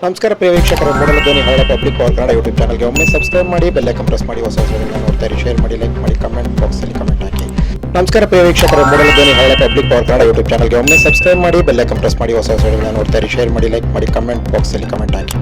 ನಮಸ್ಕಾರ ಪ್ರಿಯ ವೀಕ್ಷಕರೇ, ಮೂಡಲ ಧ್ವನಿ ಹಳ್ಳ ಪಬ್ಲಿಕ್ ಪವರ್ ಕನ್ನಡ ಯೂಟ್ಯೂಬ್ ಚಾನಲ್ಗೆ ಒಮ್ಮೆ ಸಬ್ಸ್ಕ್ರೈಬ್ ಮಾಡಿ, ಬೆಲ್ ಐಕಾನ್ ಪ್ರೆಸ್ ಮಾಡಿ, ಹೊಸ ವಿಡಿಯೋಗಳನ್ನ ನೋಡ್ತಾ ಇರಿ. ಶೇರ್ ಮಾಡಿ, ಲೈಕ್ ಮಾಡಿ, ಕಮೆಂಟ್ ಬಾಕ್ಸಲ್ಲಿ ಕಮೆಂಟ್ ಹಾಕಿ. ನಮಸ್ಕಾರ ಪ್ರಿಯ ವೀಕ್ಷಕರೇ, ಮೂಡಲ ಧ್ವನಿ ಹಳ್ಳ ಪಬ್ಲಿಕ್ ಪವರ್ ಕನ್ನಡ ಯೂಟ್ಯೂಬ್ ಚಾನಲ್ಗೆ ಒಮ್ಮೆ ಸಬ್ಸ್ಕ್ರೈಬ್ ಮಾಡಿ, ಬೆಲ್ ಐಕಾನ್ ಪ್ರೆಸ್ ಮಾಡಿ, ಹೊಸ ವಿಡಿಯೋಗಳನ್ನ ನೋಡ್ತಾ ಇರಿ. ಶೇರ್ ಮಾಡಿ, ಲೈಕ್ ಮಾಡಿ, ಕಮೆಂಟ್ ಬಾಕ್ಸಲ್ಲಿ ಕಮೆಂಟ್ ಹಾಕಿ.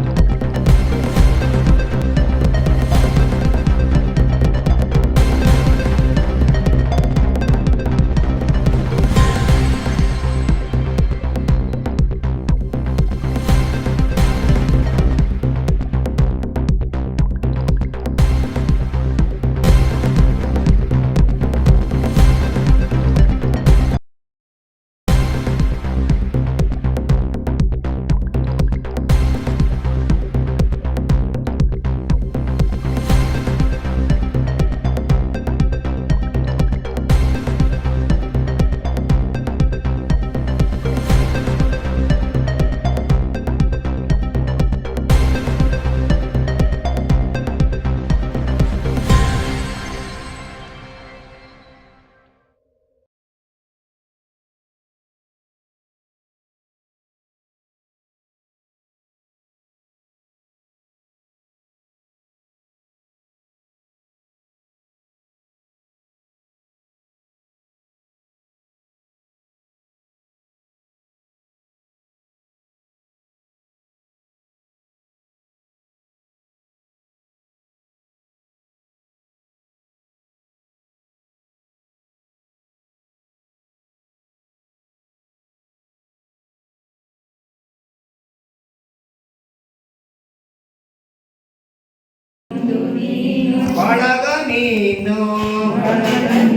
ಬಳಗ ನೀನು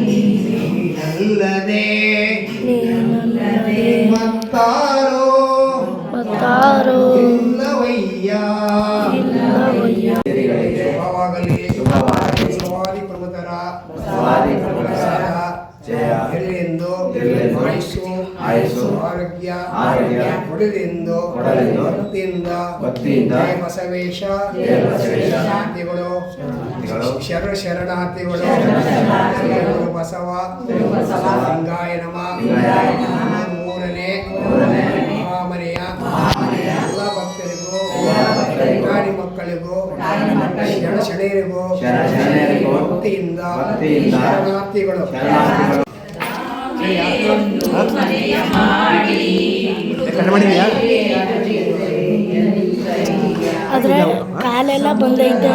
ನೀನಲ್ಲದೆ ಮತ್ತಾರೋ ಇಲ್ಲವಯ್ಯ. ಶುಭವಾಗಲಿ ಶುಭವಾದಿ ಪ್ರಮುಖರ ಎಲ್ಲಿಂದು ಆಯುಸ್ಸು ಆರೋಗ್ಯ ಒಡೆದೆಂದು ಭಕ್ತಿಯಿಂದ ಬಸವೇಶ ಶರಣಾರ್ಥಿಗಳು ಶರಣಾರ್ಥಿಗಳು ಬಸವ ಲಿಂಗಾಯ ನಮಃ. ಮೂರನೇ ಮಹಾಮನೆಯ ಎಲ್ಲ ಭಕ್ತರಿಗೂ ಗಾಡಿ ಮಕ್ಕಳಿಗೂ ಶರಣರಿಗೂ ಭಕ್ತಿಯಿಂದ ಶರಣಾರ್ಥಿಗಳು. ಆದ್ರೆ ಕಾಲೆಲ್ಲ ಬಂದೈತೆ,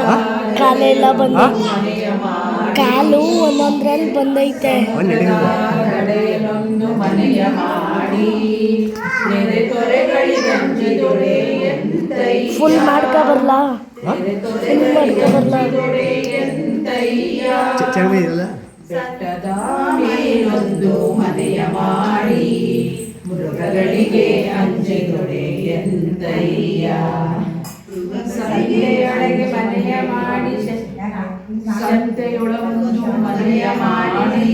ಕಾಲು ಒಂದೊಂದ್ರಲ್ಲಿ ಬಂದೈತೆ. ಫುಲ್ ಮಾಡ್ಕೊ ಬರ್ಲಾ? ಸಟ್ಟದ ಮೇಲೊಂದು ಮನೆಯ ಮಾಡಿ ಮೃಗಗಳಿಗೆ ಅಂಜಿದೊಡೆ ಎಂತಯ್ಯ. ಸಂತೆಯೊಳಗೆ ಮನೆಯ ಮಾಡಿ ಸಂತೆಯೊಳಗೊಂದು ಮನೆಯ ಮಾಡಿ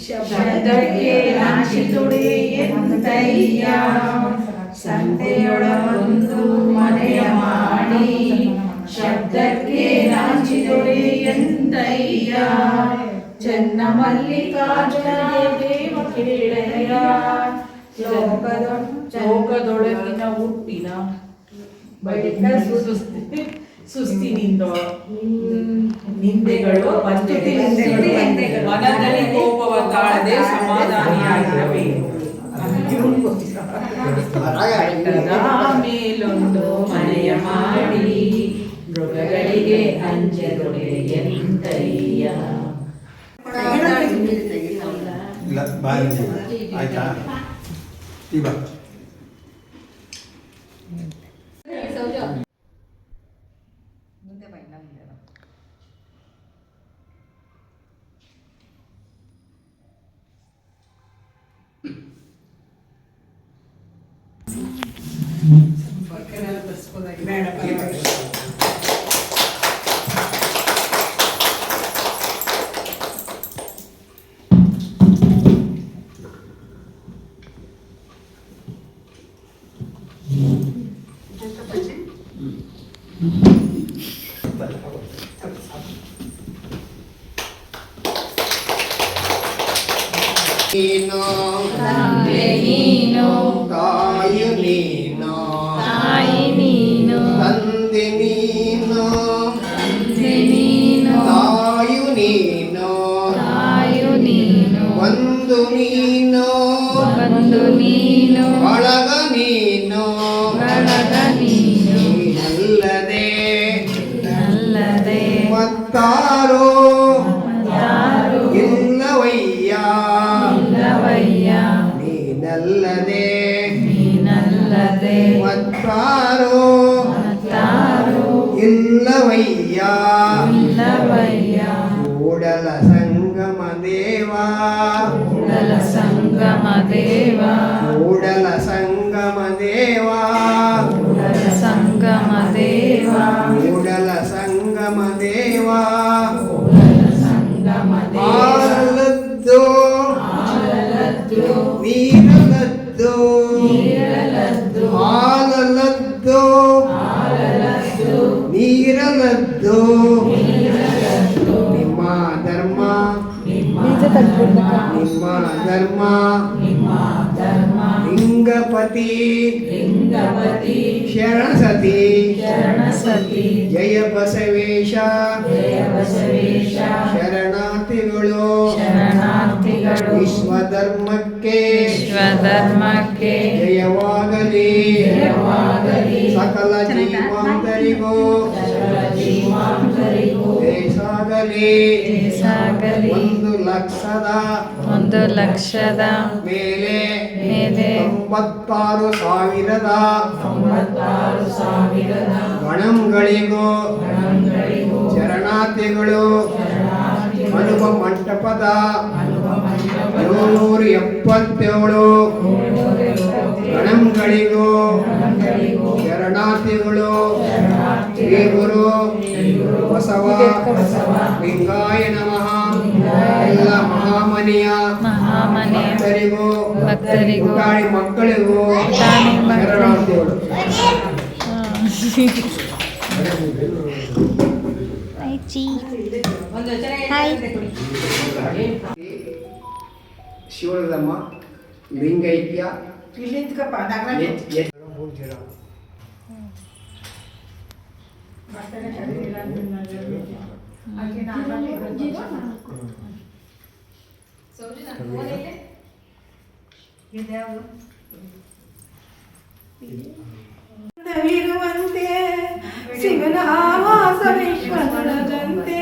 ಶಬ್ದಕ್ಕೆ ನಾಚಿದೊಡೆ ಎಂತಯ್ಯ. ಸಂತೆಯೊಳಗೊಂದು ಮನೆಯ ಮಾಡಿ ಶಬ್ದಕ್ಕೆ ನಾಚಿದೊಡೆ ಎಂತಯ್ಯ. ಚೆನ್ನ ಮಲ್ಲಿಕಾರ್ಜುನ ದೇವ ಕೇಳೆಯ ಲೋಕದೊಳಗಿನ ಹುಟ್ಟಿನ ಬಳಿಕ ಸುಸ್ತಿನಿಂದ ನಿಂದೆಗಳು ಮನದಲ್ಲಿ ಕೋಪವ ತಾಳದೆ ಸಮಾಧಾನಿಯಾಗಿರಬೇಕು. ಮೇಲೊಂದು ಮನೆಯ ಮಾಡಿ ಮೃಗಗಳಿಗೆ ಅಂಜದೊಡೆ ಎಂತಯ್ಯ. ಆಯ್ತಾ ಈಗ ನೀನು ತಂದೆ ನೀನು ತಾಯಿ ನೀನು ತಾಯಿ ನೀನು ನೀನು ನೀನಲ್ಲದೆ ಅಲ್ಲದೆ ಮತ್ತಾರೋ ಯಾರು ಇಲ್ಲವಯ್ಯ ಇಲ್ಲವಯ್ಯ ನೀನಲ್ಲದೆ ನೀನಲ್ಲದೆ ಮತ್ತಾರೋ ಮತ್ತಾರು ಇಲ್ಲವಯ್ಯ ಇಲ್ಲವಯ್ಯ ಕೂಡಲ ಸಂಗಮ ದೇವಾ ಕೂಡಲ ಸಂಗಮ ದೇವ ಕೂಡಲ ಸಂಗಮ ದೇವಾ ಕೂಡಲ ಸಂಗಮ ದೇವ ಕೂಡಲ ಸಂಗಮ ದೇವಾ ಕೂಡಲ ಸಂಗಮ ದೇವ ಹಾಲದ್ದು ಹಾಲಲದ್ದು ನೀರಲದ್ದು ನೀರಲದ್ದು ಹಾಲಲದ್ದು ಹಾಲಲದ್ದು ನೀರಲದ್ದು ನೀರಲದ್ದು ನಿಮ್ಮ ಧರ್ಮ ಬೀಜ ತೆಗ್ದ್ಬಿಡ್ಬೇಕಾ? ನಿಮ್ಮ ಧರ್ಮ ನಿಮ್ಮ ಧರ್ಮ ಲಿಂಗಪತಿ ಲಿಂಗಪತಿ ಶರಣಸತಿ ಶರಣಸತಿ ಜಯ ಬಸವೇಶ ಜಯ ಬಸವೇಶ ಶರಣಾರ್ಥಿಗಳು ಶರಣಾರ್ಥಿಗಳು ವಿಶ್ವಧರ್ಮಕ್ಕೆ ವಿಶ್ವಧರ್ಮಕ್ಕೆ ಜಯವಾಗಲಿ ಜಯವಾಗಲಿ ಸಕಲ ಜೀವಾಂತರಿಗೂ ಸಕಲ ಜೀವಾಂತರಿಗೂ ದೇಶಾಗಲಿ ಸಾಗಲಿ 1,00,000 ಮೇಲೆ 96,000 ಗಣಂಗಳಿಗೂ ಶರಣಾರ್ಥಿಗಳು ಅನುಭವ ಮಂಟಪದ 777 ಗಣಂಗಳಿಗೂ ಶರಣಾರ್ಥಿಗಳು ಶ್ರೀ ಗುರು ಬಸವ ಲಿಂಗಾಯ ನಮಃ ಎಲ್ಲ ಮಹಾಮನಿಯ ಭಕ್ತರಿಗೂ ಪುಟಾಣಿ ಮಕ್ಕಳಿಗೂ ಶರಣಾರ್ಥಿಗಳು. ಶಿವರದಮ್ಮ ಲಿಂಗೈಕ್ಯ ವಿರುವಂತೆ ಶಿವನ ಆವಾಸ ವಿಶ್ವದೊಳಗಂತೆ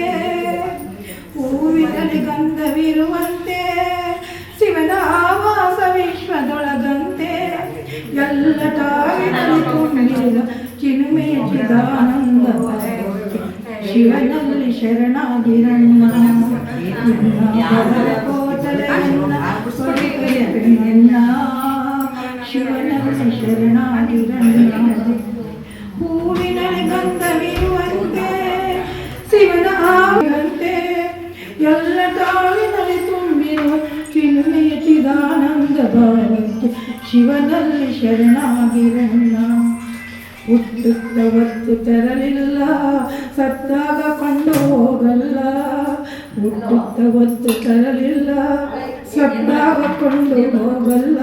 ಹೂವಿನಲ್ಲಿ ಗಂಧವಿರುವಂತೆ ಶಿವನ ಆವಾಸ ವಿಶ್ವದೊಳಗಂತೆ ಎಲ್ಲ ತಾಯಿನಲ್ಲಿ ತುಂಬಿದ ಚಿನ್ಮೆ ಚಿದಾನಂದ ಶಿವನಲ್ಲಿ ಶರಣಾಗಿರಣ್ಣ ಕೋಟಲೆಯನ್ನ ಪಡೆಯಣ್ಣ ಶಿವನಲ್ಲಿ ಶರಣಾಗಿರಣ್ಣ ಹೂವಿನಲ್ಲಿ ಗಂಧವಿರುವಂತೆ ಶಿವನ ಆವಂತೆ ಎಲ್ಲ ತಾಳಿನಲ್ಲಿ ತುಂಬಿರುವ ಚಿನ್ಮೆಯ ಚಿದಾನಂದ ಭಾವಕ್ಕೆ ಶಿವನಲ್ಲಿ ಶರಣಾಗಿರಣ್ಣ ಹುಟ್ಟುತ್ತ ಹೊತ್ತು ತರಲಿಲ್ಲ ಸತ್ತಾಗ ಕೊಂಡು ಹೋಗಲ್ಲ ಹುಟ್ಟುತ್ತ ಹೊತ್ತು ತರಲಿಲ್ಲ ಸತ್ತಾಗ ಕೊಂಡು ಹೋಗಲ್ಲ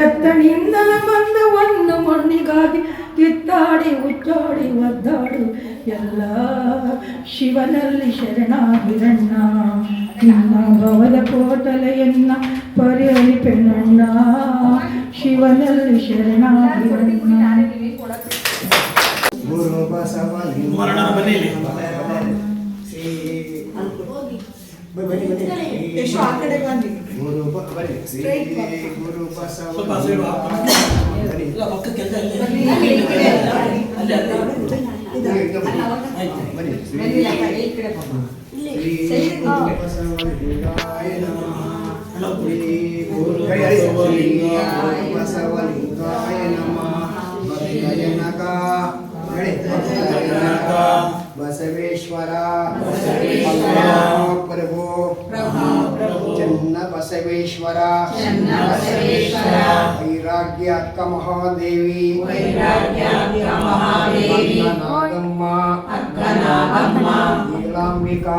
ಎತ್ತನಿಂದ ಬಂದ ಒಂದು ಮಣ್ಣಿಗಾಗಿ ಕಿತ್ತಾಡಿ ಉಚ್ಚಾಡಿ ಒದ್ದಾಡು ಎಲ್ಲ ಶಿವನಲ್ಲಿ ಶರಣಾಗಿರಣ್ಣ ನಿನ್ನ ಭವದ ಕೋಟಲೆಯನ್ನ ಪರಿಹರಿಪೆಣ್ಣ ಶಿವನಲ್ಲಿ ಶರಣಾಗಿರಣ್ಣ ಗುರು ಬಸವ ಗುರು ಬಸವ ಬಸವಲಿಂಗಾಯ ನಮಃ ಭಕ್ತಜನಕ ಬಸವೇಶ್ವರ ಪ್ರಭು ಚನ್ನ ಬಸವೇಶ್ವರ ವೈರಾಗ್ಯ ಅಕ್ಕ ಮಹಾದೇವಿ ನಾಗಮ್ಮ ನೀಲಾಂಬಿಕಾ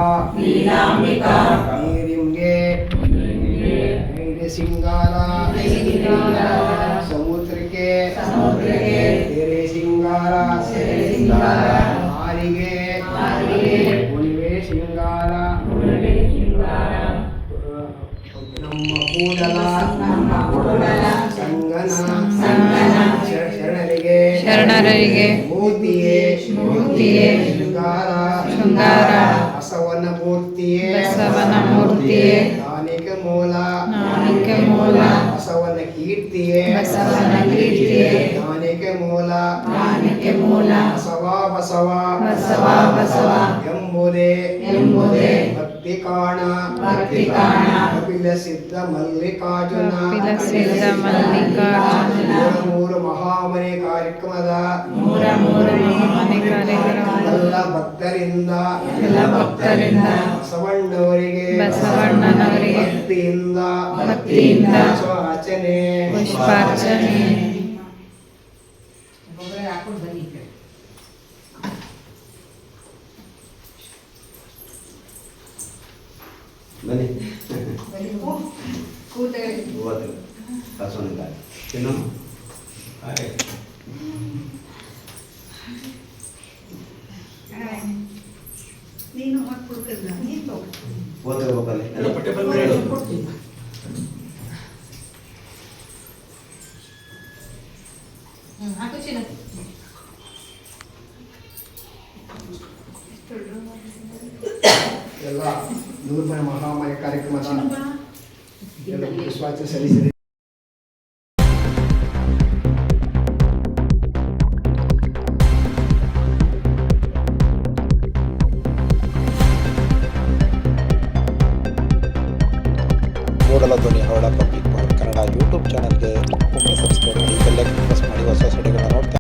ನೀರಿಂಗೆ ಸಿಂಗಾರ ಸಮುದ್ರಕ್ಕೆ ತೆರೆ ಸಿಂಗಾರ ಹಾರಿಗೆ ಉಣಿವೆ ಸಿಂಗಾರ ನಮ್ಮ ಕೂಡಲ ಸಂಗನ ಶರಣರಿಗೆ ಮೂರ್ತಿಯೇ ಮೂರ್ತಿಯೇ ಶೃಂಗಾರ ಶೃಂಗಾರ ಬಸವನ ಮೂರ್ತಿಯೇ ಬಸವನ ಮೂರ್ತಿಯೇ ಜ್ಞಾನಿಕ ಮೂಲ ಜ್ಞಾನಿಕ ಮೂಲ ಬಸವನ ಕೀರ್ತಿಯೇ ಬಸವನ ಕೀರ್ತಿಯೇ ಜ್ಞಾನಿಕ ಮೂಲ ಜ್ಞಾನಿಕ ಮೂಲ ಬಸವ ಬಸವ ಬಸವ ಬಸವ ಎಂಬುದೇ ಭಕ್ತಿ ಕಾಣ ಕಪಿಲ ಸಿದ್ಧ ಮಲ್ಲಿಕಾರ್ಜುನ ಕಪಿಲ ಸಿದ್ಧ ಮಲ್ಲಿಕಾರ್ಜುನ ಮೂರು ಮಹಾಮನೆ ಕಾರ್ಯಕ್ರಮದ ಮೂರ ಮನೆ ಕಾರ್ಯಕ್ರಮ ಎಲ್ಲ ಭಕ್ತರಿಂದ ಬಸವಣ್ಣವರಿಗೆ ಭಕ್ತಿಯಿಂದ ಪುಷ್ಪಾರ್ಚನೆ ಪುಷ್ಪಾರ್ಚನೆ ಬನ್ನಿ ಹೋದ್ರು ಬಸವನಿಗೆ ಇನ್ನು ಓದಿರ್ಬೇಕಲ್ಲಿ ಎಲ್ಲ 100ನೇ ಮಹಾಮನೆ ಕಾರ್ಯಕ್ರಮದ ಎಲ್ಲ ಪುಷ್ಪಾರ್ಚನೆ ಸಲ್ಲಿಸಿದೆ. ಮೂಡಲ ಧ್ವನಿ ಹರಳ ಪಬ್ಲಿಕ್ ಪವರ್ ಕನ್ನಡ ಯೂಟ್ಯೂಬ್ ಚಾನಲ್ಗೆ ಒಮ್ಮೆ ಸಬ್ಸ್ಕ್ರೈಬ್ ಮಾಡಿ ಬೆಲ್ ಐಕಾನ್ ಪ್ರೆಸ್ ಮಾಡಿ ಹೊಸ ಹೊಸ